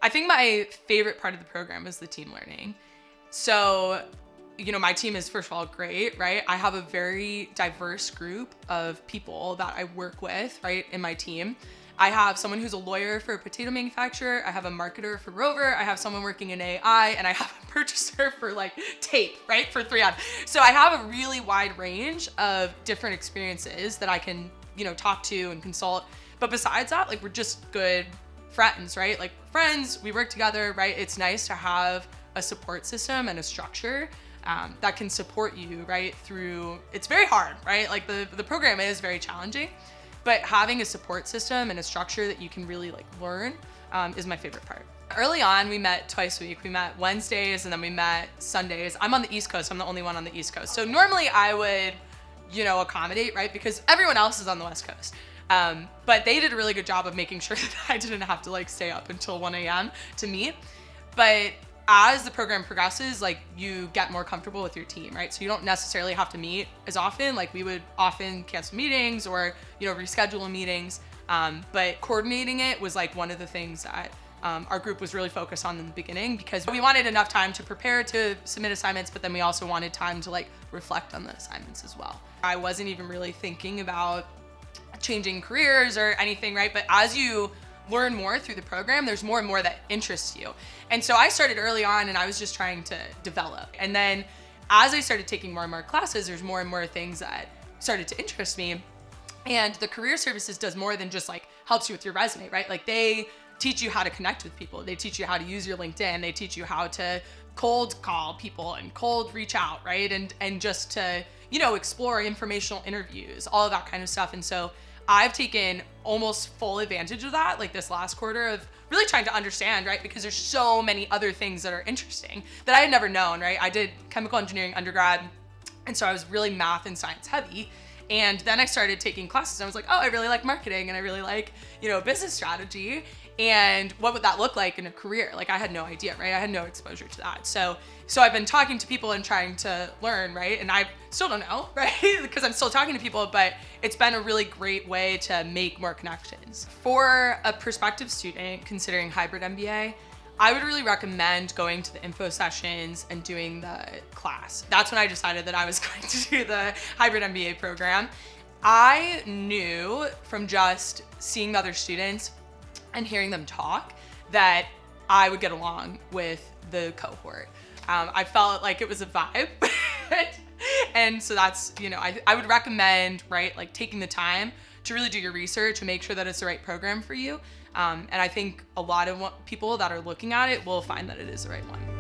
I think my favorite part of the program is the team learning. So, my team is, first of all, great, right? I have a very diverse group of people that I work with, right, in my team. I have someone who's a lawyer for a potato manufacturer. I have a marketer for Rover. I have someone working in AI, and I have a purchaser for tape, right, for 3M. So I have a really wide range of different experiences that I can, talk to and consult. But besides that, we're just good friends, right? Friends, we work together, right? It's nice to have a support system and a structure that can support you, right, through, it's very hard, right? The program is very challenging. But having a support system and a structure that you can really learn is my favorite part. Early on, we met twice a week. We met Wednesdays and then we met Sundays. I'm on the East Coast. I'm the only one on the East Coast. So normally I would, accommodate, right? Because everyone else is on the West Coast. But they did a really good job of making sure that I didn't have to stay up until 1 a.m. to meet. But as the program progresses, you get more comfortable with your team, right? So you don't necessarily have to meet as often. We would often cancel meetings or, reschedule meetings. But coordinating it was one of the things that our group was really focused on in the beginning, because we wanted enough time to prepare to submit assignments, but then we also wanted time to reflect on the assignments as well. I wasn't even really thinking about changing careers or anything, right? But as you learn more through the program, there's more and more that interests you. And so I started early on and I was just trying to develop. And then as I started taking more and more classes, there's more and more things that started to interest me. And the career services does more than just helps you with your resume, right? They teach you how to connect with people. They teach you how to use your LinkedIn. They teach you how to cold call people and cold reach out, right? And just to, explore informational interviews, all of that kind of stuff. And so I've taken almost full advantage of that, this last quarter, of really trying to understand, right? Because there's so many other things that are interesting that I had never known, right? I did chemical engineering undergrad, and so I was really math and science heavy. And then I started taking classes and I was like, oh, I really like marketing and I really like, business strategy. And what would that look like in a career? I had no idea, right? I had no exposure to that. So I've been talking to people and trying to learn, right? And I still don't know, right? Because I'm still talking to people, but it's been a really great way to make more connections. For a prospective student considering hybrid MBA, I would really recommend going to the info sessions and doing the class. That's when I decided that I was going to do the hybrid MBA program. I knew from just seeing the other students and hearing them talk that I would get along with the cohort. I felt like it was a vibe. And so that's, I would recommend, right, taking the time to really do your research and make sure that it's the right program for you. And I think a lot of people that are looking at it will find that it is the right one.